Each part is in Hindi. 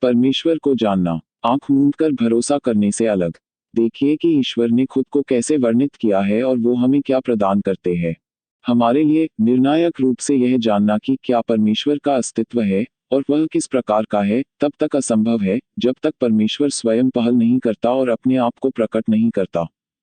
परमेश्वर को जानना, आंख मूंद कर भरोसा करने से अलग। देखिए कि ईश्वर ने खुद को कैसे वर्णित किया है और वो हमें क्या प्रदान करते हैं। हमारे लिए निर्णायक रूप से यह जानना कि क्या परमेश्वर का अस्तित्व है और वह किस प्रकार का है, तब तक असंभव है जब तक परमेश्वर स्वयं पहल नहीं करता और अपने आप को प्रकट नहीं करता।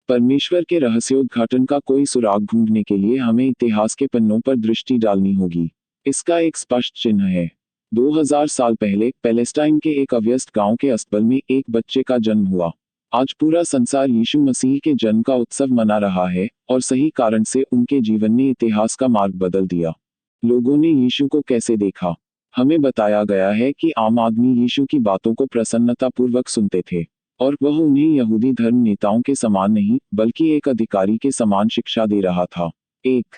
परमेश्वर के रहस्योद्घाटन का कोई सुराग ढूंढने के लिए हमें इतिहास के पन्नों पर दृष्टि डालनी होगी। इसका एक स्पष्ट चिन्ह है। 2000 साल पहले पैलेस्टाइन के एक अव्यस्त गांव के अस्तबल में एक बच्चे का जन्म हुआ। आज पूरा संसार यीशु मसीह के जन्म का उत्सव मना रहा है और सही कारण से उनके जीवन ने इतिहास का मार्ग बदल दिया। लोगों ने यीशु को कैसे देखा? हमें बताया गया है कि आम आदमी यीशु की बातों को प्रसन्नतापूर्वक सुनते थे और वह उन्हें यहूदी धर्म नेताओं के समान नहीं बल्कि एक अधिकारी के समान शिक्षा दे रहा था। एक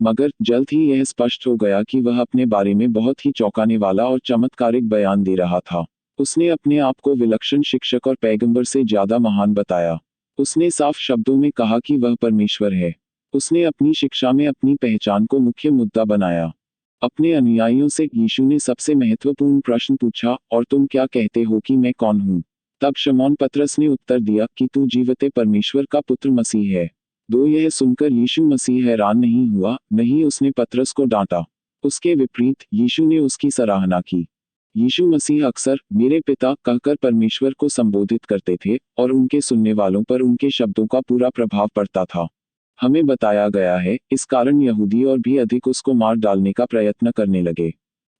मगर जल्द ही यह स्पष्ट हो गया कि वह अपने बारे में बहुत ही चौंकाने वाला और चमत्कारिक बयान दे रहा था। उसने अपने आप को विलक्षण शिक्षक और पैगंबर से ज्यादा महान बताया। उसने साफ शब्दों में कहा कि वह परमेश्वर है। उसने अपनी शिक्षा में अपनी पहचान को मुख्य मुद्दा बनाया। अपने अनुयायियों से यीशु ने सबसे महत्वपूर्ण प्रश्न पूछा, और तुम क्या कहते हो कि मैं कौन हूँ? तब शमौन पतरस ने उत्तर दिया कि तू जीवते परमेश्वर का पुत्र मसीह है। यह सुनकर यीशु मसीह हैरान नहीं हुआ, नहीं उसने पतरस को डांटा। उसके विपरीत यीशु ने उसकी सराहना की। यीशु मसीह अक्सर मेरे पिता कहकर परमेश्वर को संबोधित करते थे और उनके सुनने वालों पर उनके शब्दों का पूरा प्रभाव पड़ता था। हमें बताया गया है, इस कारण यहूदी और भी अधिक उसको मार डालने का प्रयत्न करने लगे,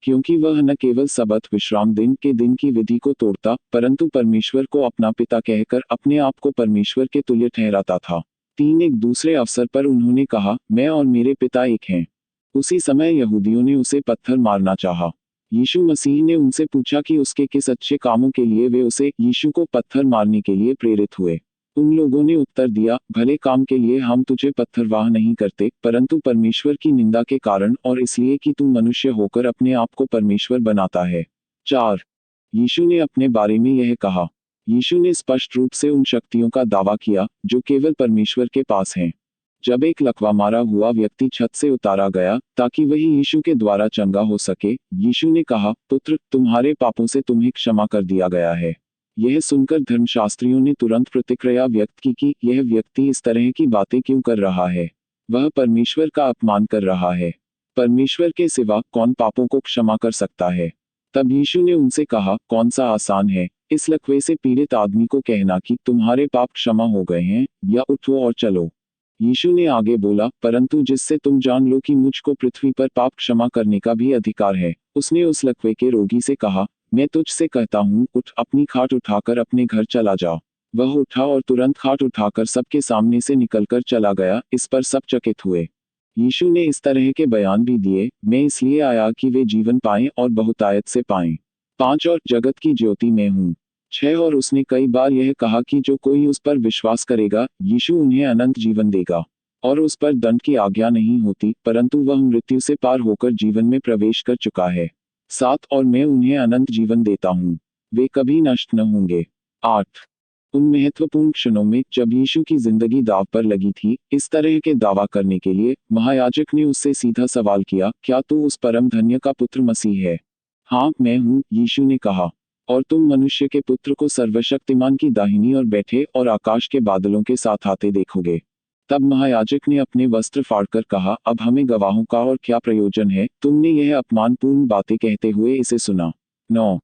क्योंकि वह न केवल सबत विश्राम दिन के दिन की विधि को तोड़ता, परंतु परमेश्वर को अपना पिता कहकर अपने आप को परमेश्वर के तुल्य ठहराता था। एक दूसरे अवसर पर उन्होंने कहा, मैं और मेरे पिता एक हैं। उसी समय यहूदियों ने उसे पत्थर मारना चाहा। यीशु मसीह ने उनसे पूछा कि उसके किस अच्छे कामों के लिए वे उसे यीशु को पत्थर मारने के लिए प्रेरित हुए। उन लोगों ने उत्तर दिया, भले काम के लिए हम तुझे पत्थरवाह नहीं करते, परंतु परमेश्वर की निंदा के कारण और इसलिए कि तू मनुष्य होकर अपने आप को परमेश्वर बनाता है। 4 यीशु ने अपने बारे में यह कहा। यीशु ने स्पष्ट रूप से उन शक्तियों का दावा किया जो केवल परमेश्वर के पास हैं। जब एक लकवा मारा हुआ व्यक्ति छत से उतारा गया ताकि वही यीशु के द्वारा चंगा हो सके, यीशु ने कहा, पुत्र, तुम्हारे पापों से तुम्हें क्षमा कर दिया गया है। यह सुनकर धर्मशास्त्रियों ने तुरंत प्रतिक्रिया व्यक्त की कि यह व्यक्ति इस तरह की बातें क्यों कर रहा है? वह परमेश्वर का अपमान कर रहा है। परमेश्वर के सिवा कौन पापों को क्षमा कर सकता है? तब यीशु ने उनसे कहा, कौन सा आसान है, इस लकवे से पीड़ित आदमी को कहना कि तुम्हारे पाप क्षमा हो गए हैं, या उठो और चलो? यीशु ने आगे बोला, परंतु जिससे तुम जान लो कि मुझको पृथ्वी पर पाप क्षमा करने का भी अधिकार है। उसने उस लकवे के रोगी से कहा, मैं तुझसे कहता हूँ, उठ, अपनी खाट उठाकर अपने घर चला जा। वह उठा और तुरंत खाट उठाकर सबके सामने से निकलकर चला गया। इस पर सब चकित हुए। यीशु ने इस तरह के बयान भी दिए, मैं इसलिए आया कि वे जीवन पाएं और बहुतायत से पाएं। 5 और जगत की ज्योति मैं हूँ। 6 और उसने कई बार यह कहा कि जो कोई उस पर विश्वास करेगा, यीशु उन्हें अनंत जीवन देगा और उस पर दंड की आज्ञा नहीं होती, परंतु वह मृत्यु से पार होकर जीवन में प्रवेश कर चुका है। 7 और मैं उन्हें अनंत जीवन देता हूँ, वे कभी नष्ट न होंगे। 8 उन महत्वपूर्ण क्षणों में जब यीशु की जिंदगी दांव पर लगी थी, इस तरह के दावा करने के लिए महायाजक ने उससे सीधा सवाल किया, क्या तू उस परम धन्य का पुत्र मसीह है? हाँ, मैं हूँ, यीशु ने कहा। और तुम मनुष्य के पुत्र को सर्वशक्तिमान की दाहिनी ओर बैठे और आकाश के बादलों के साथ आते देखोगे। तब महायाजक ने अपने वस्त्र फाड़कर कहा, अब हमें गवाहों का और क्या प्रयोजन है? तुमने यह अपमानपूर्ण बातें कहते हुए इसे सुना। 9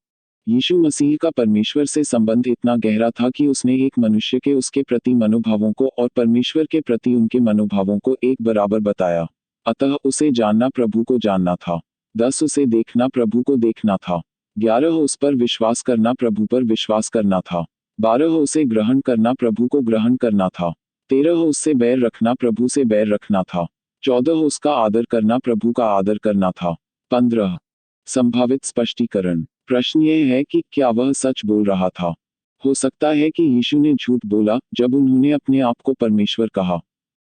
यीशु मसीह का परमेश्वर से संबंध इतना गहरा था कि उसने एक मनुष्य के उसके प्रति मनोभावों को और परमेश्वर के प्रति उनके मनोभावों को एक बराबर बताया। अतः उसे जानना प्रभु को जानना था। 10 उसे देखना प्रभु को देखना था। 11 उस पर विश्वास करना प्रभु पर विश्वास करना था। 12 उसे ग्रहण करना प्रभु को ग्रहण करना था। 13 उससे बैर रखना प्रभु से बैर रखना था। 14 उसका आदर करना प्रभु का आदर करना था। 15 संभावित स्पष्टीकरण। प्रश्न यह है कि क्या वह सच बोल रहा था? हो सकता है कि यीशु ने झूठ बोला जब उन्होंने अपने आप को परमेश्वर कहा।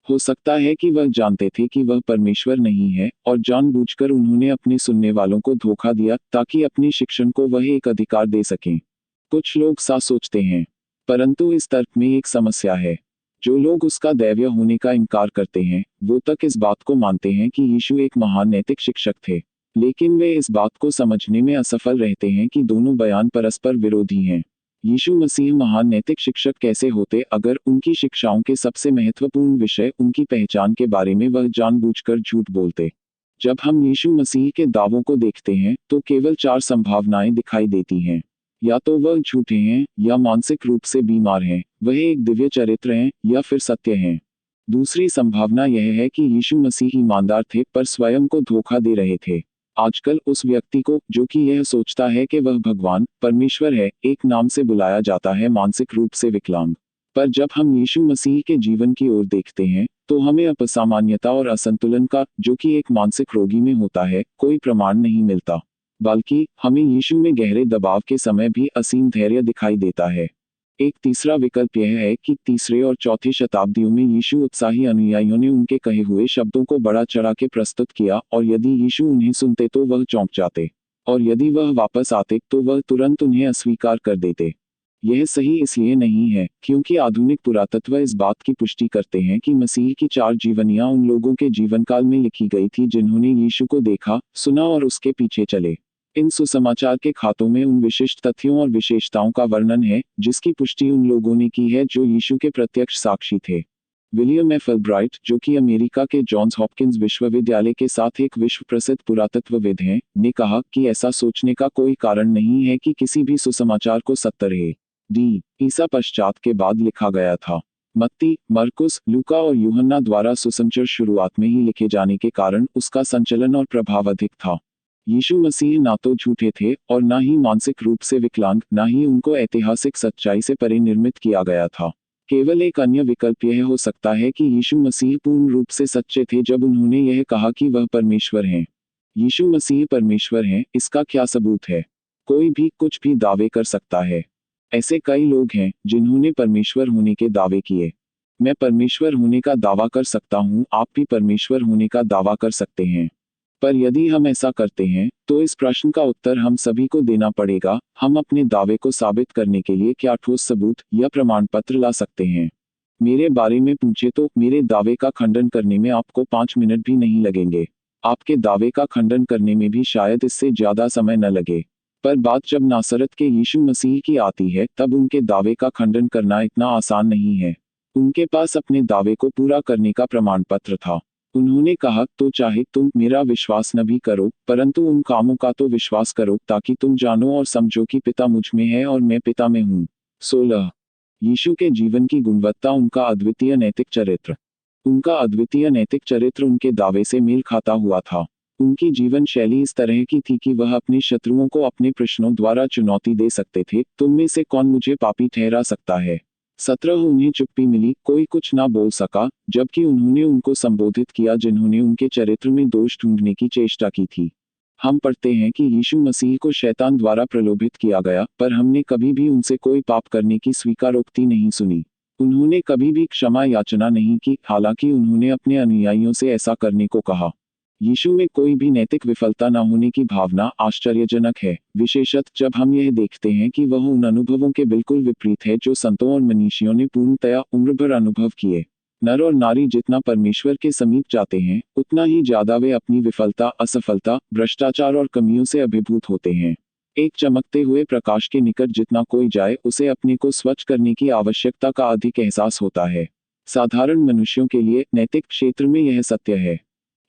हो सकता है कि वह जानते थे कि वह परमेश्वर नहीं है और जानबूझकर उन्होंने अपने सुनने वालों को धोखा दिया ताकि अपने शिक्षण को वह एक अधिकार दे सकें। कुछ लोग सा सोचते हैं, परंतु इस तर्क में एक समस्या है। जो लोग उसका दैव्य होने का इनकार करते हैं, वो तक इस बात को मानते हैं कि यीशु एक महान नैतिक शिक्षक थे। लेकिन वे इस बात को समझने में असफल रहते हैं कि दोनों बयान परस्पर विरोधी हैं। यीशु मसीह महान नैतिक शिक्षक कैसे होते अगर उनकी शिक्षाओं के सबसे महत्वपूर्ण विषय उनकी पहचान के बारे में वह जानबूझकर झूठ बोलते। जब हम यीशु मसीह के दावों को देखते हैं तो केवल 4 संभावनाएं दिखाई देती हैं। या तो वह झूठे हैं, या मानसिक रूप से बीमार हैं, वह एक दिव्य चरित्र हैं, या फिर सत्य हैं। दूसरी संभावना यह है कि यीशु मसीह ईमानदार थे पर स्वयं को धोखा दे रहे थे। आजकल उस व्यक्ति को जो कि यह सोचता है कि वह भगवान परमेश्वर है, एक नाम से बुलाया जाता है मानसिक रूप से विकलांग। पर जब हम यीशु मसीह के जीवन की ओर देखते हैं तो हमें असामान्यता और असंतुलन का, जो कि एक मानसिक रोगी में होता है, कोई प्रमाण नहीं मिलता। बल्कि हमें यीशु में गहरे दबाव के समय भी असीम धैर्य दिखाई देता है। एक तीसरा विकल्प यह है कि तीसरे और चौथी शताब्दियों में यीशु उत्साही अनुयायियों ने उनके कहे हुए शब्दों को बढ़ा चढ़ा के प्रस्तुत किया, और यदि यीशु उन्हें सुनते तो वह चौंक जाते, और यदि वह वापस आते तो वह तुरंत उन्हें अस्वीकार कर देते। यह सही इसलिए नहीं है क्योंकि आधुनिक पुरातत्व इस बात की पुष्टि करते हैं कि मसीह की 4 जीवनियां उन लोगों के जीवनकाल में लिखी गई थी जिन्होंने यीशु को देखा, सुना और उसके पीछे चले। इन सुसमाचार के खातों में उन विशिष्ट तथ्यों और विशेषताओं का वर्णन है जिसकी पुष्टि उन लोगों ने की है जो यीशु के प्रत्यक्ष साक्षी थे। विलियम एफ अल्ब्राइट, जो कि अमेरिका के जॉन्स हॉपकिंस विश्वविद्यालय के साथ एक विश्व प्रसिद्ध पुरातत्वविद हैं, ने कहा कि ऐसा सोचने का कोई कारण नहीं है कि किसी भी सुसमाचार को 70 डी ईसा पश्चात के बाद लिखा गया था। मत्ती, मरकुस, लूका और यूहन्ना द्वारा सुसमाचार शुरुआत में ही लिखे जाने के कारण उसका संचलन और प्रभाव अधिक था। यीशु मसीह ना तो झूठे थे और ना ही मानसिक रूप से विकलांग, ना ही उनको ऐतिहासिक सच्चाई से परिनिर्मित किया गया था। केवल एक अन्य विकल्प यह हो सकता है कि यीशु मसीह पूर्ण रूप से सच्चे थे जब उन्होंने यह कहा कि वह परमेश्वर हैं। यीशु मसीह परमेश्वर हैं, इसका क्या सबूत है? कोई भी कुछ भी दावे कर सकता है। ऐसे कई लोग हैं जिन्होंने परमेश्वर होने के दावे किए। मैं परमेश्वर होने का दावा कर सकता हूँ, आप भी परमेश्वर होने का दावा कर सकते हैं। पर यदि हम ऐसा करते हैं तो इस प्रश्न का उत्तर हम सभी को देना पड़ेगा, हम अपने दावे को साबित करने के लिए क्या ठोस सबूत या प्रमाण पत्र ला सकते हैं? मेरे बारे में पूछे तो मेरे दावे का खंडन करने में आपको 5 मिनट भी नहीं लगेंगे। आपके दावे का खंडन करने में भी शायद इससे ज्यादा समय न लगे। पर बात जब नासरत के यीशु मसीह की आती है तब उनके दावे का खंडन करना इतना आसान नहीं है। उनके पास अपने दावे को पूरा करने का प्रमाण पत्र था। उन्होंने कहा, तो चाहे तुम मेरा विश्वास न भी करो, परंतु उन कामों का तो विश्वास करो ताकि तुम जानो और समझो कि पिता मुझ में है और मैं पिता में हूँ। 16 यीशु के जीवन की गुणवत्ता उनका अद्वितीय नैतिक चरित्र। उनका अद्वितीय नैतिक चरित्र उनके दावे से मेल खाता हुआ था। उनकी जीवन शैली इस तरह की थी कि वह अपने शत्रुओं को अपने प्रश्नों द्वारा चुनौती दे सकते थे, तुम में से कौन मुझे पापी ठहरा सकता है? 17 उन्हें चुप्पी मिली, कोई कुछ ना बोल सका, जबकि उन्होंने उनको संबोधित किया जिन्होंने उनके चरित्र में दोष ढूंढने की चेष्टा की थी। हम पढ़ते हैं कि यीशु मसीह को शैतान द्वारा प्रलोभित किया गया, पर हमने कभी भी उनसे कोई पाप करने की स्वीकारोक्ति नहीं सुनी। उन्होंने कभी भी क्षमा याचना नहीं की, हालांकि उन्होंने अपने अनुयायियों से ऐसा करने को कहा। यीशु में कोई भी नैतिक विफलता न होने की भावना आश्चर्यजनक है, विशेषतः जब हम यह देखते हैं कि वह उन अनुभवों के बिल्कुल विपरीत है जो संतों और मनीषियों ने पूर्णतया उम्र भर अनुभव किए। नर और नारी जितना परमेश्वर के समीप जाते हैं, उतना ही ज्यादा वे अपनी विफलता, असफलता, भ्रष्टाचार और कमियों से अभिभूत होते हैं। एक चमकते हुए प्रकाश के निकट जितना कोई जाए, उसे अपने को स्वच्छ करने की आवश्यकता का अधिक एहसास होता है। साधारण मनुष्यों के लिए नैतिक क्षेत्र में यह सत्य है।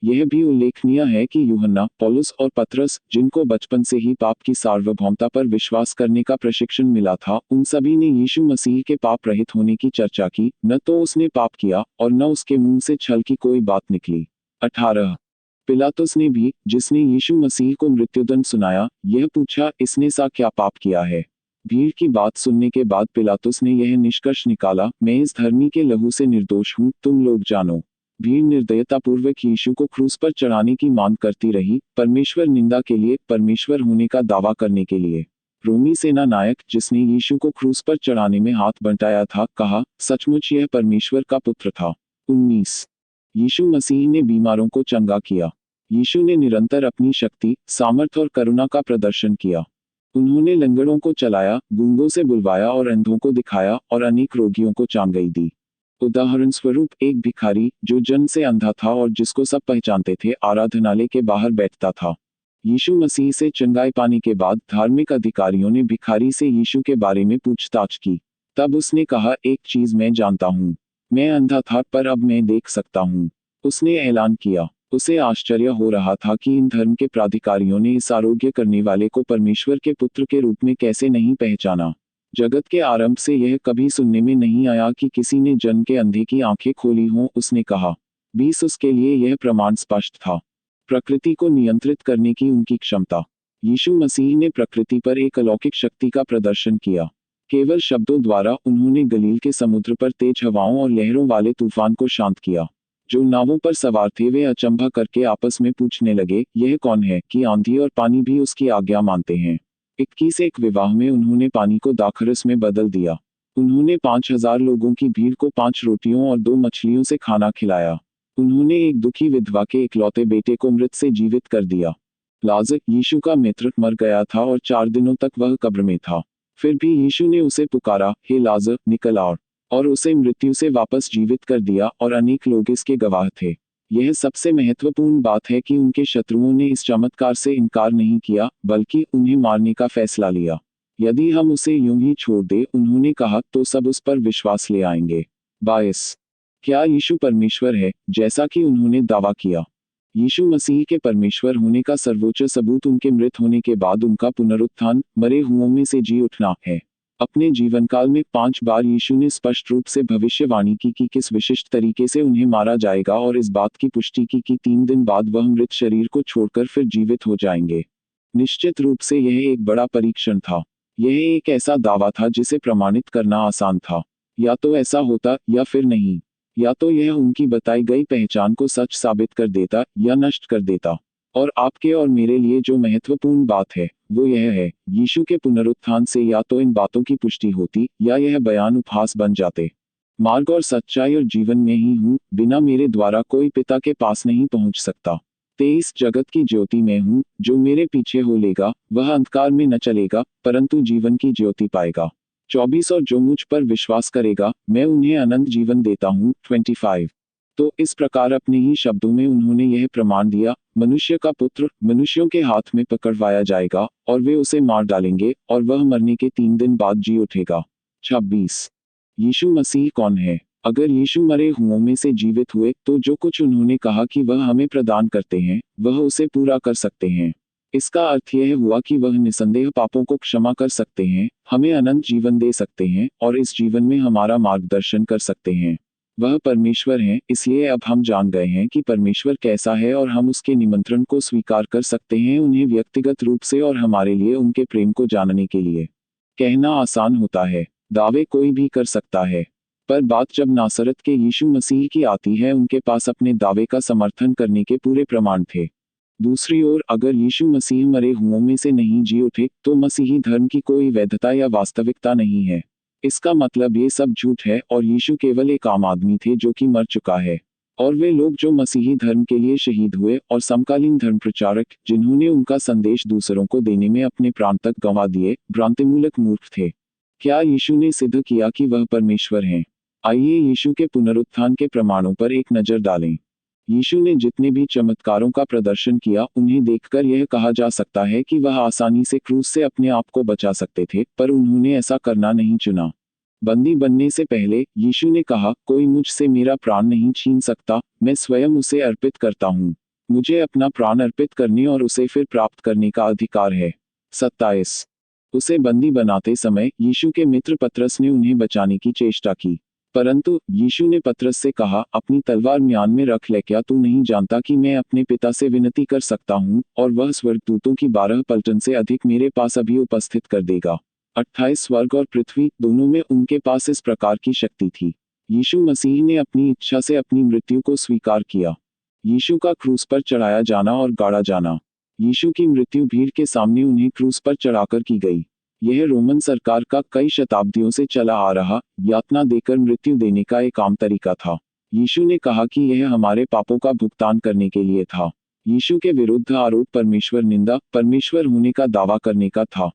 यह भी उल्लेखनीय है कि यूहन्ना, पौलुस और पतरस, जिनको बचपन से ही पाप की सार्वभौमता पर विश्वास करने का प्रशिक्षण मिला था, उन सभी ने यीशु मसीह के पाप रहित होने की चर्चा की। न तो उसने पाप किया और न उसके मुंह से छल की कोई बात निकली। 18 पिलातुस ने भी, जिसने यीशु मसीह को मृत्युदंड सुनाया, यह पूछा, इसने सा क्या पाप किया है? भीड़ की बात सुनने के बाद पिलातुस ने यह निष्कर्ष निकाला, मैं इस धर्मी के लहू से निर्दोष हूँ, तुम लोग जानो। भीड़ निर्दयतापूर्वक यीशु को क्रूस पर चढ़ाने की मांग करती रही, परमेश्वर निंदा के लिए, परमेश्वर होने का दावा करने के लिए। रोमी सेना नायक, जिसने यीशु को क्रूस पर चढ़ाने में हाथ बंटाया था, कहा, सचमुच यह परमेश्वर का पुत्र था। 19 यीशु मसीह ने बीमारों को चंगा किया। यीशु ने निरंतर अपनी शक्ति, सामर्थ्य और करुणा का प्रदर्शन किया। उन्होंने लंगड़ों को चलाया, गूंगों से बुलवाया और अंधों को दिखाया, और अनेक रोगियों को चंगाई दी। उदाहरण स्वरूप, एक भिखारी, जो जन्म से अंधा था और जिसको सब पहचानते थे, आराधनालय के बाहर बैठता था। यीशु मसीह से चंगाई पाने के बाद धार्मिक अधिकारियों ने भिखारी से यीशु के बारे में पूछताछ की। तब उसने कहा, एक चीज मैं जानता हूँ, मैं अंधा था पर अब मैं देख सकता हूँ। उसने ऐलान किया। उसे आश्चर्य हो रहा था कि इन धर्म के प्राधिकारियों ने इस आरोग्य करने वाले को परमेश्वर के पुत्र के रूप में कैसे नहीं पहचाना। जगत के आरंभ से यह कभी सुनने में नहीं आया कि किसी ने जन्म के अंधे की आंखें खोली हों, उसने कहा। 20 उसके लिए यह प्रमाण स्पष्ट था। प्रकृति को नियंत्रित करने की उनकी क्षमता। यीशु मसीह ने प्रकृति पर एक अलौकिक शक्ति का प्रदर्शन किया। केवल शब्दों द्वारा उन्होंने गलील के समुद्र पर तेज हवाओं और लहरों वाले तूफान को शांत किया। जो नावों पर सवार थे वे अचंभा करके आपस में पूछने लगे, यह कौन है कि आंधी और पानी भी उसकी आज्ञा मानते हैं। 21 एक विवाह में उन्होंने पानी को दाखरस में बदल दिया। उन्होंने 5000 लोगों की भीड़ को 5 रोटियों और 2 मछलियों से खाना खिलाया। उन्होंने एक दुखी विधवा के इकलौते बेटे को मृत से जीवित कर दिया। लाजर, यीशु का मित्र, मर गया था और 4 दिनों तक वह कब्र में था। फिर भी यीशु ने उसे पुकारा, हे लाजर, निकल आ, और उसे मृत्यु से वापस जीवित कर दिया, और अनेक लोग इसके गवाह थे। यह सबसे महत्वपूर्ण बात है कि उनके शत्रुओं ने इस चमत्कार से इनकार नहीं किया, बल्कि उन्हें मारने का फैसला लिया। यदि हम उसे यूं ही छोड़ दें, उन्होंने कहा, तो सब उस पर विश्वास ले आएंगे। 22 क्या यीशु परमेश्वर है, जैसा कि उन्होंने दावा किया? यीशु मसीह के परमेश्वर होने का सर्वोच्च सबूत उनके मृत होने के बाद उनका पुनरुत्थान, मरे हुओं में से जी उठना है। अपने जीवनकाल में 5 बार यीशु ने स्पष्ट रूप से भविष्यवाणी की कि किस विशिष्ट तरीके से उन्हें मारा जाएगा, और इस बात की पुष्टि की कि 3 दिन बाद वह मृत शरीर को छोड़कर फिर जीवित हो जाएंगे। निश्चित रूप से यह एक बड़ा परीक्षण था। यह एक ऐसा दावा था जिसे प्रमाणित करना आसान था। या तो ऐसा होता या फिर नहीं। या तो यह उनकी बताई गई पहचान को सच साबित कर देता या नष्ट कर देता। और आपके और मेरे लिए जो महत्वपूर्ण बात है वो यह है, यीशु के पुनरुत्थान से या तो इन बातों की पुष्टि होती या यह बयान उपहास बन जाते। मार्ग और सच्चाई और जीवन में ही हूँ, बिना मेरे द्वारा कोई पिता के पास नहीं पहुँच सकता। 23 जगत की ज्योति मैं हूँ, जो मेरे पीछे हो लेगा वह अंधकार में न चलेगा परंतु जीवन की ज्योति पाएगा। 24 और जो मुझ पर विश्वास करेगा मैं उन्हें अनंत जीवन देता हूँ। 25 तो इस प्रकार अपने ही शब्दों में उन्होंने यह प्रमाण दिया, मनुष्य का पुत्र मनुष्यों के हाथ में पकड़वाया जाएगा और वे उसे मार डालेंगे और वह मरने के 3 दिन बाद जी उठेगा। 26 यीशु मसीह कौन है? अगर यीशु मरे हुओं में से जीवित हुए तो जो कुछ उन्होंने कहा कि वह हमें प्रदान करते हैं वह उसे पूरा कर सकते हैं। इसका अर्थ यह हुआ कि वह निसंदेह पापों को क्षमा कर सकते हैं, हमें अनंत जीवन दे सकते हैं और इस जीवन में हमारा मार्गदर्शन कर सकते हैं। वह परमेश्वर हैं, इसलिए अब हम जान गए हैं कि परमेश्वर कैसा है और हम उसके निमंत्रण को स्वीकार कर सकते हैं उन्हें व्यक्तिगत रूप से और हमारे लिए उनके प्रेम को जानने के लिए। कहना आसान होता है, दावे कोई भी कर सकता है, पर बात जब नासरत के यीशु मसीह की आती है उनके पास अपने दावे का समर्थन करने के पूरे प्रमाण थे। दूसरी ओर अगर यीशु मसीह मरे हुओं में से नहीं जी उठे तो मसीही धर्म की कोई वैधता या वास्तविकता नहीं है। इसका मतलब ये सब झूठ है और यीशु केवल एक आम आदमी थे जो कि मर चुका है। और वे लोग जो मसीही धर्म के लिए शहीद हुए और समकालीन धर्म प्रचारक जिन्होंने उनका संदेश दूसरों को देने में अपने प्राण तक गंवा दिए, भ्रांतिमूलक मूर्ख थे। क्या यीशु ने सिद्ध किया कि वह परमेश्वर हैं? आइए यीशु के पुनरुत्थान के प्रमाणों पर एक नज़र डालें। यीशु ने जितने भी चमत्कारों का प्रदर्शन किया उन्हें देखकर यह कहा जा सकता है कि वह आसानी से क्रूस से अपने आप को बचा सकते थे, पर उन्होंने ऐसा करना नहीं चुना। बंदी बनने से पहले यीशु ने कहा, कोई मुझसे मेरा प्राण नहीं छीन सकता, मैं स्वयं उसे अर्पित करता हूँ। मुझे अपना प्राण अर्पित करने और उसे फिर प्राप्त करने का अधिकार है। 27 उसे बंदी बनाते समय यीशु के मित्र पतरस ने उन्हें बचाने की चेष्टा की, परंतु यीशु ने पतरस से कहा, अपनी तलवार म्यान में रख ले, क्या तू नहीं जानता कि मैं अपने पिता से विनती कर सकता हूँ और वह स्वर्गदूतों की 12 पलटन से अधिक मेरे पास अभी उपस्थित कर देगा। 28 स्वर्ग और पृथ्वी दोनों में उनके पास इस प्रकार की शक्ति थी। यीशु मसीह ने अपनी इच्छा से अपनी मृत्यु को स्वीकार किया। यीशु का क्रूस पर चढ़ाया जाना और गाड़ा जाना। यीशु की मृत्यु भीड़ के सामने उन्हें क्रूस पर चढ़ाकर की गई। यह रोमन सरकार का कई शताब्दियों से चला आ रहा यातना देकर मृत्यु देने का एक आम तरीका था। यीशु ने कहा कि यह हमारे पापों का भुगतान करने के लिए था। यीशु के विरुद्ध आरोप परमेश्वर निंदा, परमेश्वर होने का दावा करने का था।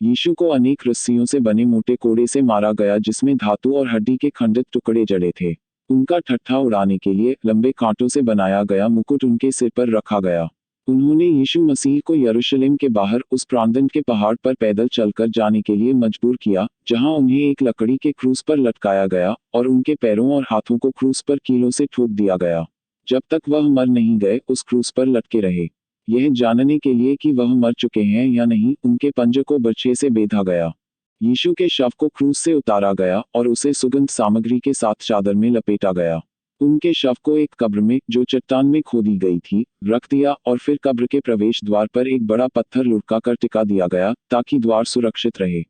यीशु को अनेक रस्सियों से बने मोटे कोड़े से मारा गया जिसमें धातु और हड्डी के खंडित टुकड़े जड़े थे। उनका ठट्ठा उड़ाने के लिए लंबे कांटों से बनाया गया मुकुट उनके सिर पर रखा गया। उन्होंने यीशु मसीह को यरूशलेम के बाहर उस प्रांगण के पहाड़ पर पैदल चलकर जाने के लिए मजबूर किया, जहां उन्हें एक लकड़ी के क्रूस पर लटकाया गया और उनके पैरों और हाथों को क्रूस पर कीलों से ठोक दिया गया। जब तक वह मर नहीं गए, उस क्रूस पर लटके रहे। यह जानने के लिए कि वह मर चुके हैं या नहीं, उनके पंजे को बर्छे से बेधा गया। यीशु के शव को क्रूस से उतारा गया और उसे सुगंध सामग्री के साथ चादर में लपेटा गया। उनके शव को एक कब्र में, जो चट्टान में खोदी गई थी, रख दिया और फिर कब्र के प्रवेश द्वार पर एक बड़ा पत्थर लुढ़का कर टिका दिया गया, ताकि द्वार सुरक्षित रहे।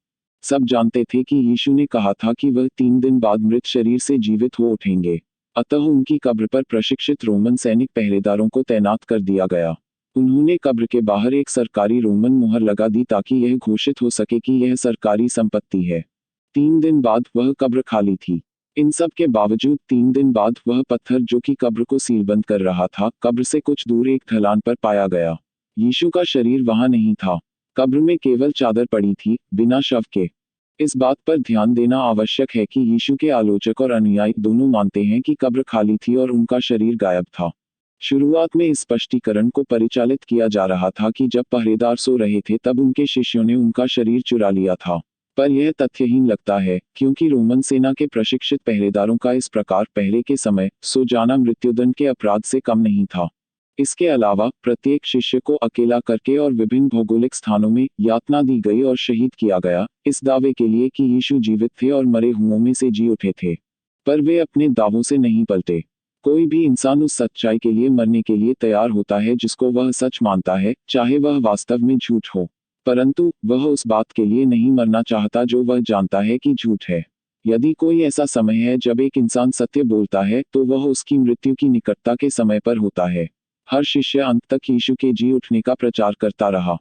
सब जानते थे कि यीशु ने कहा था कि वह 3 दिन बाद मृत शरीर से जीवित हो उठेंगे। अतः उनकी कब्र पर प्रशिक्षित रोमन सैनिक पहरेदारों को तैनात कर दिया गया। उन्होंने कब्र के बाहर एक सरकारी रोमन मुहर लगा दी ताकि यह घोषित हो सके कि यह सरकारी संपत्ति है। 3 दिन बाद वह कब्र खाली थी। इन सब के बावजूद 3 दिन बाद वह पत्थर जो कि कब्र को सीलबंद कर रहा था, कब्र से कुछ दूर एक ढलान पर पाया गया। यीशु का शरीर वहां नहीं था। कब्र में केवल चादर पड़ी थी, बिना शव के। इस बात पर ध्यान देना आवश्यक है कि यीशु के आलोचक और अनुयायी दोनों मानते हैं कि कब्र खाली थी और उनका शरीर गायब था। शुरुआत में इस स्पष्टीकरण को परिचालित किया जा रहा था कि जब पहरेदार सो रहे थे तब उनके शिष्यों ने उनका शरीर चुरा लिया था। पर यह तथ्यहीन लगता है, क्योंकि रोमन सेना के प्रशिक्षित पहरेदारों का इस प्रकार पहरे के समय सो जाना मृत्युदंड के अपराध से कम नहीं था। इसके अलावा प्रत्येक शिष्य को अकेला करके और विभिन्न भौगोलिक स्थानों में यातना दी गई और शहीद किया गया, इस दावे के लिए कि यीशु जीवित थे और मरे हुओं में से जी उठे थे। पर वे अपने दावों से नहीं पलटे। कोई भी इंसान उस सच्चाई के लिए मरने के लिए तैयार होता है जिसको वह सच मानता है, चाहे वह वास्तव में झूठ हो। परंतु वह उस बात के लिए नहीं मरना चाहता जो वह जानता है कि झूठ है। यदि कोई ऐसा समय है जब एक इंसान सत्य बोलता है, तो वह उसकी मृत्यु की निकटता के समय पर होता है। हर शिष्य अंत तक यीशु के जी उठने का प्रचार करता रहा।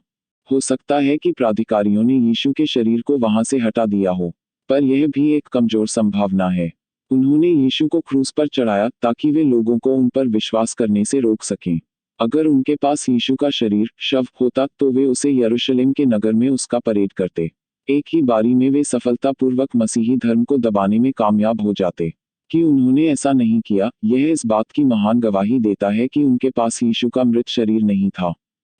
हो सकता है कि प्राधिकारियों ने यीशु के शरीर को वहां से हटा दिया हो, पर यह भी एक कमजोर संभावना है। उन्होंने यीशु को क्रूस पर चढ़ाया ताकि वे लोगों को उन पर विश्वास करने से रोक सकें। अगर उनके पास यीशु का शरीर, शव होता, तो वे उसे यरूशलेम के नगर में उसका परेड करते। एक ही बारी में वे सफलतापूर्वक मसीही धर्म को दबाने में कामयाब हो जाते। कि उन्होंने ऐसा नहीं किया, यह इस बात की महान गवाही देता है कि उनके पास यीशु का मृत शरीर नहीं था।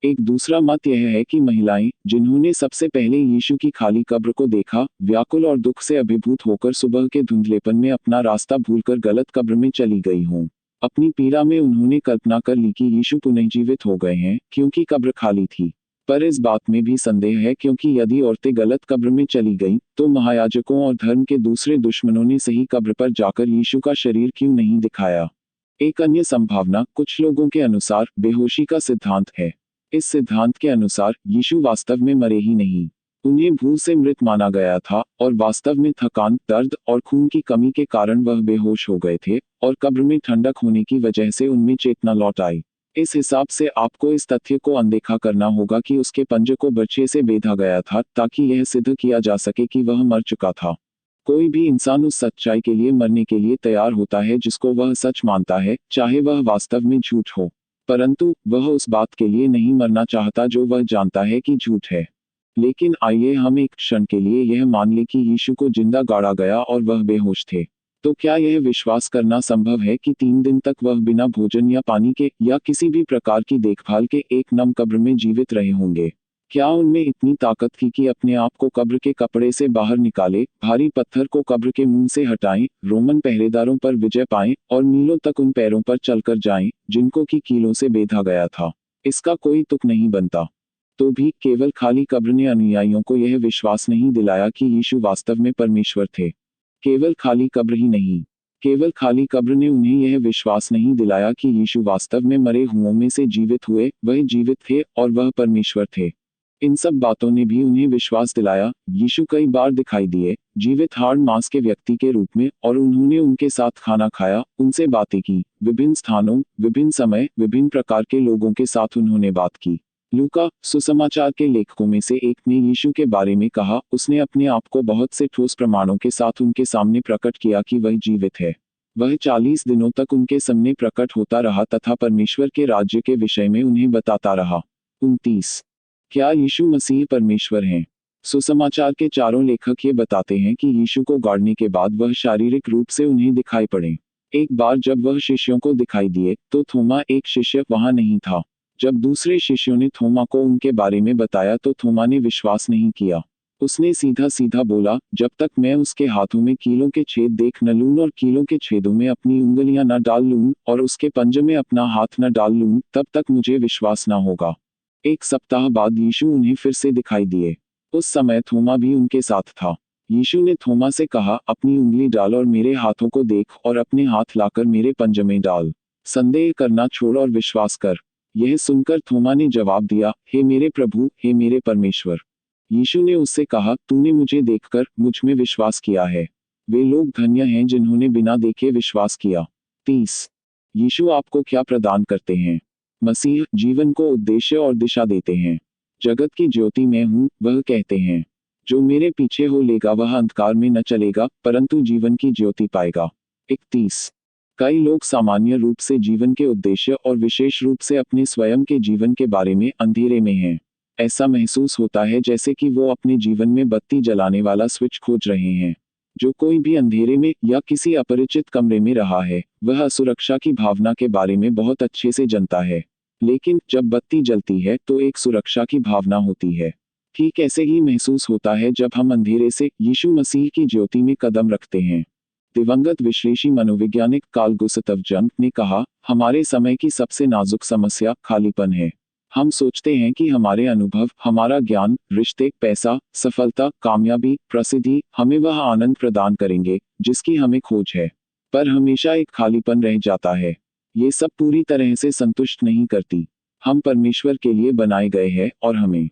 एक दूसरा मत यह है कि महिलाएं, जिन्होंने सबसे पहले यीशु की खाली कब्र को देखा, व्याकुल और दुख से अभिभूत होकर सुबह के धुंधलेपन में अपना रास्ता भूलकर गलत कब्र में चली गई हों। अपनी पीड़ा में उन्होंने कल्पना कर ली कि यीशु पुनर्जीवित हो गए हैं, क्योंकि कब्र खाली थी। पर इस बात में भी संदेह है, क्योंकि यदि औरतें गलत कब्र में चली गईं, तो महायाजकों और धर्म के दूसरे दुश्मनों ने सही कब्र पर जाकर यीशु का शरीर क्यों नहीं दिखाया। एक अन्य संभावना, कुछ लोगों के अनुसार, बेहोशी का सिद्धांत है। इस सिद्धांत के अनुसार यीशु वास्तव में मरे ही नहीं। उन्हें भूल से मृत माना गया था और वास्तव में थकान, दर्द और खून की कमी के कारण वह बेहोश हो गए थे और कब्र में ठंडक होने की वजह से उनमें चेतना लौट आई। इस हिसाब से आपको इस तथ्य को अनदेखा करना होगा कि उसके पंजे को बर्छे से बेधा गया था, ताकि यह सिद्ध किया जा सके कि वह मर चुका था। कोई भी इंसान उस सच्चाई के लिए मरने के लिए तैयार होता है जिसको वह सच मानता है, चाहे वह वास्तव में झूठ हो। परंतु वह उस बात के लिए नहीं मरना चाहता जो वह जानता है कि झूठ है। लेकिन आइए हम एक क्षण के लिए यह मान लें कि यीशु को जिंदा गाड़ा गया और वह बेहोश थे। तो क्या यह विश्वास करना संभव है कि 3 दिन तक वह बिना भोजन या पानी के या किसी भी प्रकार की देखभाल के एक नम कब्र में जीवित रहे होंगे? क्या उनमें इतनी ताकत थी कि अपने आप को कब्र के कपड़े से बाहर निकाले, भारी पत्थर को कब्र के मुंह से हटाएं, रोमन पहरेदारों पर विजय पाएं और मीलों तक उन पैरों पर चलकर जाएं, जिनको की कीलों से बेधा गया था? इसका कोई तुक नहीं बनता। तो भी केवल खाली कब्र ने अनुयायियों को यह विश्वास नहीं दिलाया कि यीशु वास्तव में परमेश्वर थे। केवल खाली कब्र ही नहीं, केवल खाली कब्र ने उन्हें यह विश्वास नहीं दिलाया कि यीशु वास्तव में मरे हुओं में से जीवित हुए, वह जीवित थे और वह परमेश्वर थे। इन सब बातों ने भी उन्हें विश्वास दिलाया। यीशु कई बार दिखाई दिए, जीवित हाड़ मांस के व्यक्ति के रूप में, और उन्होंने उनके साथ खाना खाया, उनसे बातें की। विभिन्न स्थानों, विभिन्न समय, विभिन्न प्रकार के लोगों के साथ उन्होंने बात की। लूका, सुसमाचार के लेखकों में से एक ने यीशु के बारे में कहा, उसने अपने आप को बहुत से ठोस प्रमाणों के साथ उनके सामने प्रकट किया कि वह जीवित है। वह 40 दिनों तक उनके सामने प्रकट होता रहा तथा परमेश्वर के राज्य के विषय में उन्हें बताता रहा। 29. क्या यीशु मसीह परमेश्वर हैं? सुसमाचार के चारों लेखक ये बताते हैं कि यीशु को गाड़ने के बाद वह शारीरिक रूप से उन्हें दिखाई पड़े। एक बार जब वह शिष्यों को दिखाई दिए, तो थोमा, एक शिष्य, वहां नहीं था। जब दूसरे शिष्यों ने थोमा को उनके बारे में बताया तो थोमा ने विश्वास नहीं किया। उसने सीधा सीधा बोला, जब तक मैं उसके हाथों में कीलों के छेद देख न लूं और कीलों के छेदों में अपनी उंगलियां न डाल लूं और उसके पंजे में अपना हाथ न डाल लूं, तब तक मुझे विश्वास न होगा। एक सप्ताह बाद यीशु उन्हें फिर से दिखाई दिए। उस समय थोमा भी उनके साथ था। यीशु ने थोमा से कहा, अपनी उंगली डाल और मेरे हाथों को देख और अपने हाथ लाकर मेरे पंजे में डाल। संदेह करना छोड़ और विश्वास कर। यह सुनकर थोमा ने जवाब दिया, हे मेरे प्रभु, हे मेरे परमेश्वर। यीशु ने उससे कहा, तूने मुझे देखकर मुझ में विश्वास किया है। वे लोग धन्य हैं जिन्होंने बिना देखे विश्वास किया। 30। यीशु आपको क्या प्रदान करते हैं? मसीह जीवन को उद्देश्य और दिशा देते हैं। जगत की ज्योति मैं हूँ, वह कहते हैं। जो मेरे पीछे हो लेगा वह अंधकार में न चलेगा, परंतु जीवन की ज्योति पाएगा। 31। कई लोग सामान्य रूप से जीवन के उद्देश्य और विशेष रूप से अपने स्वयं के जीवन के बारे में अंधेरे में हैं। ऐसा महसूस होता है जैसे कि वो अपने जीवन में बत्ती जलाने वाला स्विच खोज रहे हैं। जो कोई भी अंधेरे में या किसी अपरिचित कमरे में रहा है, वह असुरक्षा की भावना के बारे में बहुत अच्छे से जानता है। लेकिन जब बत्ती जलती है तो एक सुरक्षा की भावना होती है। ठीक ऐसे ही महसूस होता है जब हम अंधेरे से यीशु मसीह की ज्योति में कदम रखते हैं। दिवंगत विश्लेषी मनोवैज्ञानिक कार्ल गुस्ताव जंग ने कहा, हमारे समय की सबसे नाजुक समस्या खालीपन है। हम सोचते हैं कि हमारे अनुभव, हमारा ज्ञान, रिश्ते, पैसा, सफलता, कामयाबी, प्रसिद्धि हमें वह आनंद प्रदान करेंगे जिसकी हमें खोज है। पर हमेशा एक खालीपन रह जाता है। ये सब पूरी तरह से संतुष्ट नहीं करती। हम परमेश्वर के लिए बनाए गए हैं और हमें